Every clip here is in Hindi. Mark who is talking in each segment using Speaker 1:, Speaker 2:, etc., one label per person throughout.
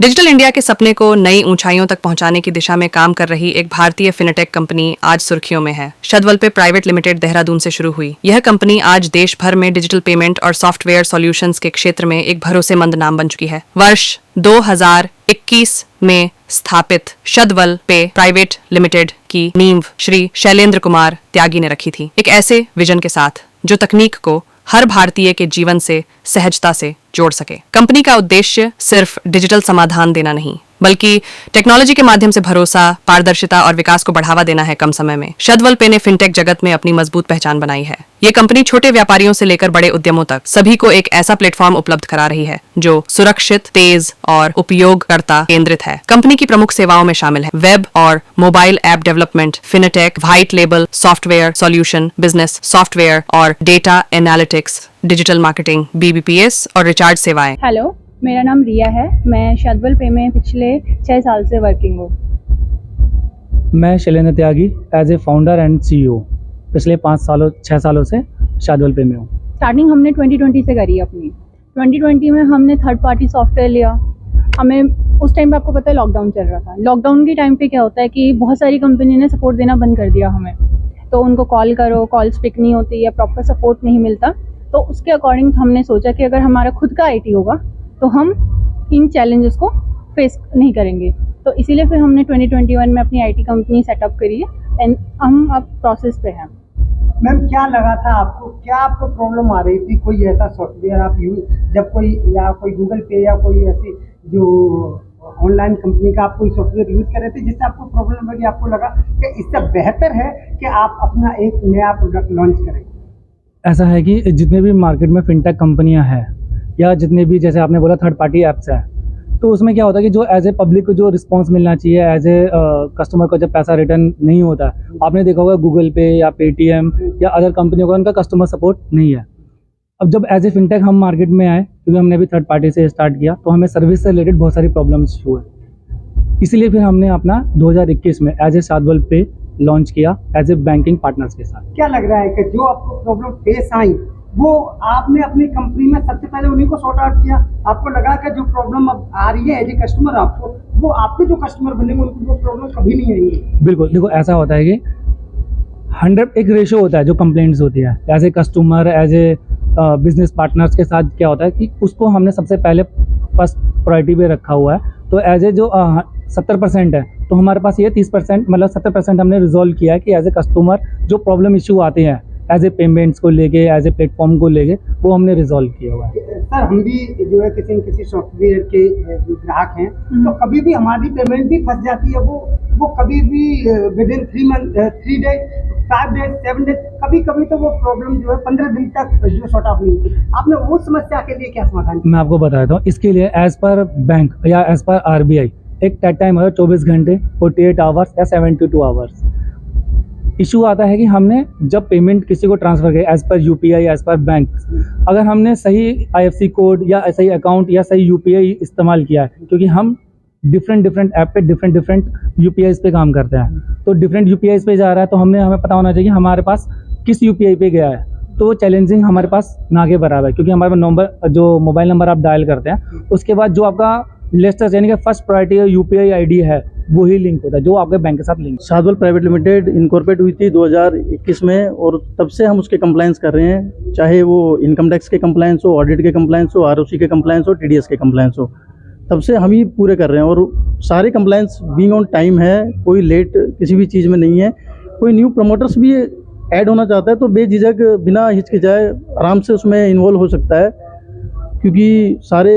Speaker 1: डिजिटल इंडिया के सपने को नई ऊंचाइयों तक पहुंचाने की दिशा में काम कर रही एक भारतीय फिनटेक कंपनी आज सुर्खियों में है। शदवल्पे प्राइवेट लिमिटेड देहरादून से शुरू हुई यह कंपनी आज देश भर में डिजिटल पेमेंट और सॉफ्टवेयर सॉल्यूशंस के क्षेत्र में एक भरोसेमंद नाम बन चुकी है। वर्ष 2021 में स्थापित शदवल्पे प्राइवेट लिमिटेड की नींव श्री शैलेंद्र कुमार त्यागी ने रखी थी, एक ऐसे विजन के साथ जो तकनीक को हर भारतीय के जीवन से सहजता से जोड़ सके। कंपनी का उद्देश्य सिर्फ डिजिटल समाधान देना नहीं, बल्कि टेक्नोलॉजी के माध्यम से भरोसा, पारदर्शिता और विकास को बढ़ावा देना है कम समय में। शदवल्पे ने फिनटेक जगत में अपनी मजबूत पहचान बनाई है। ये कंपनी छोटे व्यापारियों से लेकर बड़े उद्यमों तक सभी को एक ऐसा प्लेटफॉर्म उपलब्ध करा रही है जो सुरक्षित, तेज और उपयोगकर्ता केंद्रित है। कंपनी की प्रमुख सेवाओं में शामिल है वेब और mobile app development, fintech, white label software solution, business software और data analytics, digital marketing, BBPS और रिचार्ज सेवाएं।
Speaker 2: हेलो, मेरा नाम रिया है। मैं शदवल्पे में पिछले 6 साल से वर्किंग हूँ।
Speaker 3: मैं Shailendra Tyagi as a founder and CEO पिछले 6 सालों से शदवल्पे में हूँ।
Speaker 2: स्टार्टिंग हमने 2020 से करी अपनी। 2020 में हमने थर्ड पार्टी सॉफ्टवेयर लिया। हमें उस टाइम पे आपको पता है लॉकडाउन चल रहा था। लॉकडाउन के टाइम पे क्या होता है कि बहुत सारी कंपनी ने सपोर्ट देना बंद कर दिया हमें। तो उनको कॉल करो, कॉल्स पिक नहीं होती या प्रॉपर सपोर्ट नहीं मिलता। तो उसके अकॉर्डिंग हमने सोचा कि अगर हमारा खुद का IT होगा तो हम इन चैलेंजेस को फेस नहीं करेंगे। तो इसीलिए फिर हमने 2021 में अपनी IT कंपनी सेटअप करी है एंड हम अब प्रोसेस पे हैं।
Speaker 4: मैम, क्या लगा था आपको, क्या आपको प्रॉब्लम आ रही थी? कोई ऐसा सॉफ्टवेयर आप जब कोई गूगल पे या कोई ऐसी जो ऑनलाइन कंपनी का आप कोई सॉफ्टवेयर यूज़ कर रहे थे जिससे आपको प्रॉब्लम लगी, आपको लगा कि इससे बेहतर है कि आप अपना एक नया प्रोडक्ट लॉन्च करें?
Speaker 3: ऐसा है कि जितने भी मार्केट में फिनटेक कंपनियां हैं या जितने भी, जैसे आपने बोला, थर्ड पार्टी ऐप्स हैं, तो उसमें क्या होता है कि जो एज ए पब्लिक को जो रिस्पांस मिलना चाहिए, एज ए कस्टमर को जब पैसा रिटर्न नहीं होता, आपने देखा होगा गूगल पे या पेटीएम या अदर कंपनियों का उनका कस्टमर सपोर्ट नहीं है। अब जब एज ए फिनटेक हम मार्केट में आए, क्योंकि हमने अभी थर्ड पार्टी से स्टार्ट किया, तो हमें सर्विस से रिलेटेड बहुत सारी प्रॉब्लम्स हुए। इसीलिए फिर हमने अपना 2021 में एज ए शदवल्पे लॉन्च किया एज ए बैंकिंग पार्टनर्स के साथ।
Speaker 4: क्या लग रहा है कि जो आपको प्रॉब्लम फेस आई वो आपने अपनी कंपनी में सबसे पहले उन्हीं को सॉर्ट आउट किया? आपको लगा कि जो प्रॉब्लम अब आ रही है एज ए कस्टमर आपको, वो आपके जो कस्टमर बनेंगे उनको वो प्रॉब्लम कभी नहीं आएगी?
Speaker 3: बिल्कुल, देखो ऐसा होता है कि 100 एक रेशो होता है जो कंप्लेंट्स होती है as a customer, as a business partners के साथ। क्या होता है कि उसको हमने सबसे पहले फर्स्ट प्रायोरिटी पे रखा हुआ है। तो एज ए जो 70% है, तो हमारे पास ये 30% मतलब 70% हमने रिजॉल्व किया है कि एज ए कस्टमर जो प्रॉब्लम इशू आते हैं एज ए पेमेंट्स को लेके, एज ए प्लेटफॉर्म को लेके, वो हमने रिजॉल्व किया हुआ है।
Speaker 4: सर, हम भी जो है किसी न किसी सॉफ्टवेयर के जो ग्राहक हैं, तो कभी भी हमारी पेमेंट भी फंस जाती है। वो कभी भी विदिन 3 डेज, 5 डेज, 7 डेज, कभी कभी तो वो प्रॉब्लम जो है 15 दिन तक जो सॉर्ट आउट नहीं होती। आपने वो समस्या के लिए क्या समाधान किया?
Speaker 3: मैं आपको बताता हूँ। इसके लिए एज पर बैंक या एज पर RBI एक टाइम है 24 घंटे, 48 आवर्स या 72 आवर्स। इशू आता है कि हमने जब पेमेंट किसी को ट्रांसफ़र किया as per UPI, as per bank, अगर हमने सही IFSC कोड या सही अकाउंट या सही UPI इस्तेमाल किया है, क्योंकि हम डिफरेंट ऐप पे डिफरेंट UPIs पे काम करते हैं, तो डिफरेंट UPIs पे जा रहा है, तो हमें पता होना चाहिए हमारे पास किस UPI पे गया है। तो चैलेंजिंग हमारे पास ना के बराबर है, क्योंकि हमारे नंबर, जो मोबाइल नंबर आप डायल करते हैं, उसके बाद जो आपका लिस्ट यानी कि फर्स्ट प्रायोरिटी UPI ID है, वही लिंक होता है जो आपके बैंक के साथ लिंक।
Speaker 5: शदवल्पे प्राइवेट लिमिटेड इनकॉर्पोरेट हुई थी 2021 में, और तब से हम उसके कंप्लायंस कर रहे हैं, चाहे वो इनकम टैक्स के कंप्लायंस हो, ऑडिट के कंप्लायंस हो, ROC के कंप्लायंस हो, TDS के कंप्लायंस हो, तब से हम ही पूरे कर रहे हैं। और सारे कंप्लायंस बीइंग ऑन टाइम है, कोई लेट किसी भी चीज़ में नहीं है। कोई न्यू प्रमोटर्स भी ऐड होना चाहता है तो बेझिझक बिना हिचकिचाए आराम से उसमें इन्वॉल्व हो सकता है, क्योंकि सारे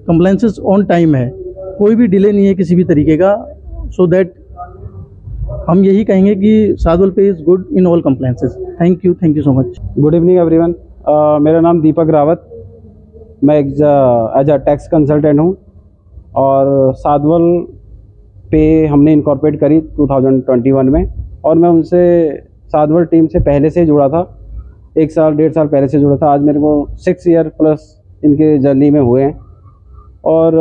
Speaker 5: कंप्लायंसेस ऑन टाइम है, कोई भी डिले नहीं है किसी भी तरीके का। सो दैट हम यही कहेंगे कि शदवल्पे is good in all compliances. Thank you so much.
Speaker 6: Good evening everyone. मेरा नाम दीपक रावत, मैं एज अ टैक्स कंसल्टेंट हूँ, और शदवल्पे हमने इनकॉर्पोरेट करी 2021 में, और मैं उनसे शदवल्पे टीम से पहले से जुड़ा था, 1 साल 1.5 साल पहले से जुड़ा था। आज मेरे को 6 ईयर प्लस इनके जर्नी में हुए हैं, और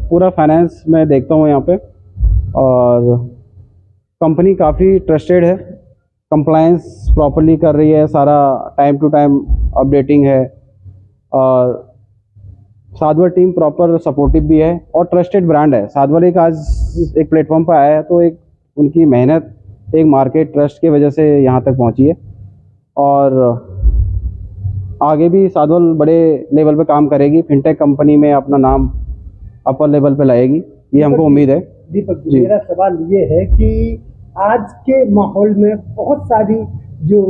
Speaker 6: पूरा फाइनेंस मैं देखता हूँ यहाँ पे, और कंपनी काफ़ी ट्रस्टेड है, कंप्लायंस प्रॉपर्ली कर रही है, सारा टाइम टू टाइम अपडेटिंग है, और साधवल टीम प्रॉपर सपोर्टिव भी है और ट्रस्टेड ब्रांड है। साधवल एक आज एक प्लेटफॉर्म पर आया है तो एक उनकी मेहनत, एक मार्केट ट्रस्ट की वजह से यहाँ तक पहुँची है और आगे भी साधवल बड़े लेवल पे काम करेगी, फिनटेक कंपनी में अपना नाम अपर लेवल पे लाएगी, ये हमको उम्मीद है।
Speaker 4: दीपक जी,
Speaker 6: जी।
Speaker 4: मेरा सवाल ये है कि आज के माहौल में बहुत सारी जो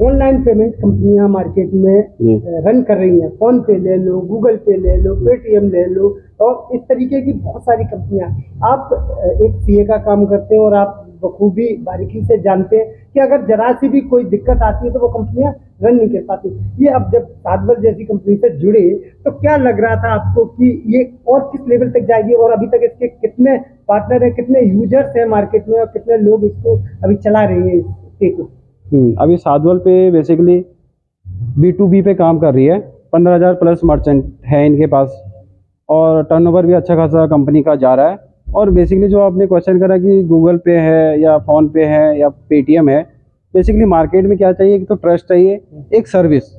Speaker 4: ऑनलाइन पेमेंट कंपनियां मार्केट में
Speaker 6: जी।
Speaker 4: रन कर रही हैं, फोन पे ले लो, गूगल पे ले लो, पेटीएम ले लो और इस तरीके की बहुत सारी कंपनियां। आप एक सीए का काम करते हैं और आप बखूबी बारीकी से जानते हैं कि अगर जरा सी भी कोई दिक्कत आती है तो वो कंपनियां रन नहीं कर पाती। ये अब जब साधवल जैसी कंपनी से जुड़े तो क्या लग रहा था आपको कि ये और किस लेवल तक जाएगी और अभी तक इसके कितने पार्टनर हैं, कितने यूजर्स हैं मार्केट में और कितने लोग इसको अभी चला रहे हैं इस पे को?
Speaker 6: अभी साधवल पे बेसिकली B2B पे काम कर रही है, 15,000 प्लस मर्चेंट है इनके पास और टर्नओवर भी अच्छा खासा कंपनी का जा रहा है। और बेसिकली जो आपने क्वेश्चन करा कि गूगल पे है या फ़ोन पे है या पेटीएम है, बेसिकली मार्केट में क्या चाहिए, एक तो ट्रस्ट चाहिए, एक सर्विस।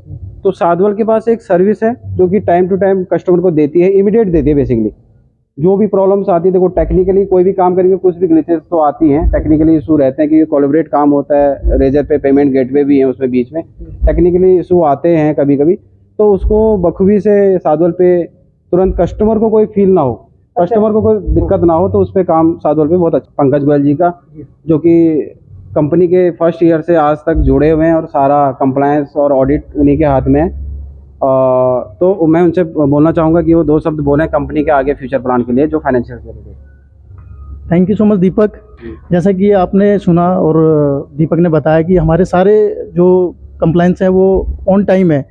Speaker 6: तो साधवल के पास एक सर्विस है जो कि टाइम टू टाइम कस्टमर को देती है, इमीडिएट देती है। बेसिकली जो भी प्रॉब्लम्स आती है, देखो टेक्निकली कोई भी काम करेंगे कुछ भी ग्लिचेस तो आती हैं, टेक्निकली इशू रहते हैं कि कोलैबोरेट काम होता है, रेजर पे पेमेंट गेटवे भी है उसमें बीच में, टेक्निकली इशू आते हैं कभी कभी, तो उसको बखूबी से साधवल पे तुरंत कस्टमर को कोई फील ना हो, कस्टमर को कोई दिक्कत ना हो, तो उस पर काम साधवल पे बहुत अच्छा। पंकज गोयल जी का जो कि कंपनी के फर्स्ट ईयर से आज तक जुड़े हुए हैं और सारा कंप्लायंस और ऑडिट उन्हीं के हाथ में है। तो मैं उनसे बोलना चाहूँगा कि वो 2 शब्द बोलें कंपनी के आगे फ्यूचर प्लान के लिए जो फाइनेंशियल से।
Speaker 5: थैंक यू सो मच दीपक। जैसा कि आपने सुना और दीपक ने बताया कि हमारे सारे जो कंप्लायंस हैं वो ऑन टाइम है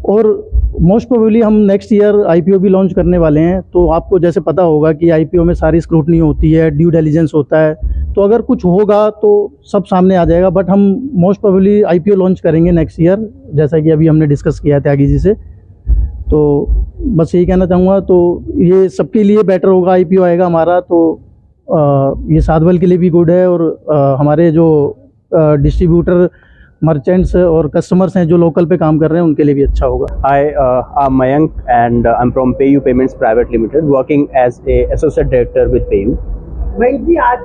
Speaker 5: और मोस्ट प्रोबेबली हम नेक्स्ट ईयर आईपीओ भी लॉन्च करने वाले हैं। तो आपको जैसे पता होगा कि आईपीओ में सारी स्क्रूटनी होती है, ड्यू डिलिजेंस होता है, तो अगर कुछ होगा तो सब सामने आ जाएगा। बट हम मोस्ट प्रोबेबली आईपीओ लॉन्च करेंगे नेक्स्ट ईयर, जैसा कि अभी हमने डिस्कस किया है त्यागी जी से। तो बस यही कहना चाहूँगा, तो ये सबके लिए बेटर होगा, आईपीओ आएगा हमारा तो ये साधवल के लिए भी गुड है और हमारे जो डिस्ट्रीब्यूटर मर्चेंट्स और कस्टमर्स हैं जो लोकल पे काम कर रहे हैं उनके लिए भी अच्छा होगा।
Speaker 7: Hi, I'm Mayank and I'm from PayU Payments Private Limited, working as a associate director with PayU.
Speaker 4: Mayank जी, आज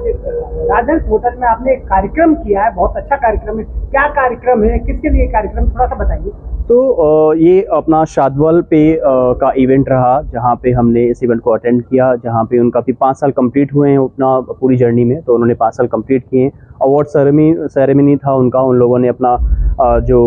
Speaker 4: राजहंस होटल में आपने एक कार्यक्रम किया है, बहुत अच्छा कार्यक्रम है। क्या कार्यक्रम है, किसके लिए कार्यक्रम, थोड़ा सा बताइए।
Speaker 7: तो ये अपना शादवल पे का इवेंट रहा जहाँ पे हमने इस इवेंट को अटेंड किया, जहाँ पे उनका भी 5 साल कंप्लीट हुए हैं अपना पूरी जर्नी में। तो उन्होंने 5 साल कंप्लीट किए हैं। अवार्ड सेरेमनी था उनका, उन लोगों ने अपना जो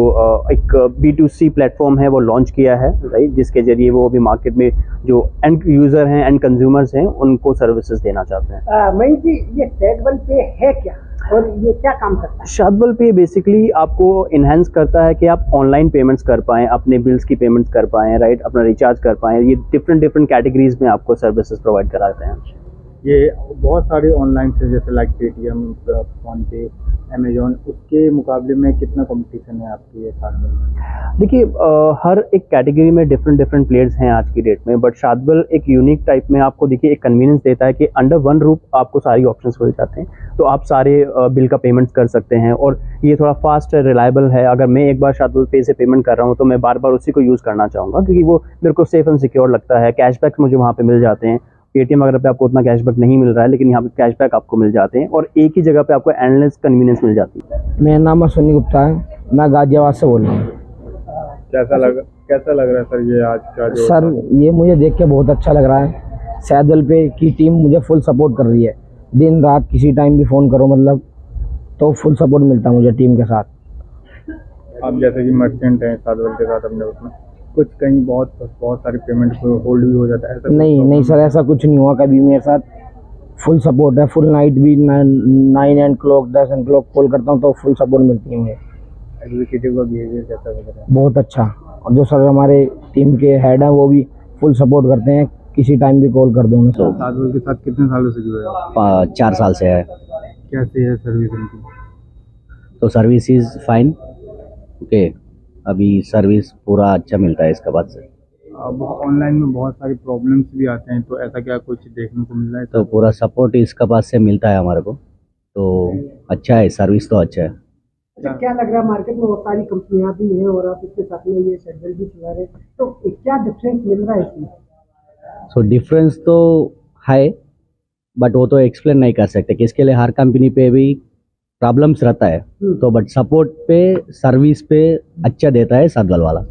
Speaker 7: एक B2C प्लेटफॉर्म है वो लॉन्च किया है, राइट, जिसके जरिए वो अभी मार्केट में जो एंड यूज़र हैं, एंड कंज्यूमर्स हैं, उनको सर्विसेज देना चाहते हैं।
Speaker 4: मयंक जी, ये शादवल पे है क्या और ये क्या काम करता है?
Speaker 7: शादवल पे बेसिकली आपको इन्हेंस करता है कि आप ऑनलाइन पेमेंट्स कर पाएँ, अपने बिल्स की पेमेंट्स कर पाएँ, राइट, अपना रिचार्ज कर पाएँ। ये डिफरेंट कैटेगरीज में आपको सर्विसेज प्रोवाइड कराते हैं।
Speaker 8: ये बहुत सारे ऑनलाइन से जैसे लाइक पेटीएम, फ़ोनपे, अमेजोन, उसके मुकाबले में कितना कंपटीशन है आपके ये साथ में?
Speaker 7: देखिए हर एक कैटेगरी में डिफरेंट प्लेयर्स हैं आज की डेट में, बट शादवल एक यूनिक टाइप में आपको देखिए एक कन्वीनियंस देता है कि अंडर वन रूफ आपको सारी ऑप्शंस मिल जाते हैं। तो आप सारे बिल का पेमेंट्स कर सकते हैं और ये थोड़ा फास्ट है, रिलायबल है। अगर मैं एक बार शादवल पे से पेमेंट कर रहा हूँ तो मैं बार बार उसी को यूज़ करना चाहूँगा क्योंकि वो मेरे को सेफ एंड सिक्योर लगता है। कैशबैक्स मुझे वहाँ पे मिल जाते हैं। पेटीएम अगर पे आपको उतना कैशबैक नहीं मिल रहा है, लेकिन यहाँ पे कैशबैक आपको मिल जाते हैं और एक ही जगह पे आपको एंडलेस कन्वीनियंस मिल जाती है।
Speaker 9: मेरा नाम अश्विनी गुप्ता है, मैं गाजियाबाद से बोल रहा हूँ।
Speaker 8: कैसा लग रहा है सर ये आज का जो?
Speaker 9: सर ये मुझे देख के बहुत अच्छा लग रहा है। शादवल पे की टीम मुझे फुल सपोर्ट कर रही है, दिन रात किसी टाइम भी फ़ोन करो मतलब तो फुल सपोर्ट मिलता है मुझे टीम के साथ।
Speaker 8: आप जैसे कि मर्चेंट हैं शादवल के साथ, अपने उसमें कुछ कहीं बहुत सारी पेमेंट होल्ड भी हो जाता है ऐसा?
Speaker 9: नहीं सर, ऐसा कुछ नहीं हुआ कभी मेरे साथ। फुल सपोर्ट है, फुल नाइट भी 9 o'clock 10 o'clock कॉल करता हूँ तो फुल सपोर्ट मिलती है मुझे।
Speaker 8: एग्जीक्यूटिव का बिहेवियर कैसा वगैरह?
Speaker 9: बहुत अच्छा। और जो सर हमारे टीम के हेड हैं वो भी फुल सपोर्ट करते हैं, किसी टाइम भी कॉल कर दो उन्हें। तो
Speaker 8: शादवल के साथ कितने सालों से जुड़े हो?
Speaker 10: 4 साल से है।
Speaker 8: कैसे है सर्विस इनकी?
Speaker 10: तो सर्विस इज़ फाइन, ओके, अभी सर्विस पूरा अच्छा मिलता है इसके बाद से।
Speaker 8: अब ऑनलाइन में बहुत सारी प्रॉब्लम्स भी आते हैं, तो ऐसा क्या कुछ देखने को मिल रहा है?
Speaker 10: तो पूरा सपोर्ट इसके पास से मिलता है हमारे को, तो अच्छा है, सर्विस तो अच्छा है।
Speaker 4: अच्छा, क्या लग रहा है मार्केट में बहुत सारी कंपनियां भी हैं और आप इसके साथ में ये शेड्यूल भी चला रहे हैं, तो क्या डिफरेंस मिल रहा है इसमें?
Speaker 10: सो डिफरेंस तो है, बट वो तो एक्सप्लेन नहीं कर सकते कि इसके लिए हर कंपनी पे भी प्रॉब्लम्स रहता है, तो बट सपोर्ट पे सर्विस पे अच्छा देता है सादवल वाला।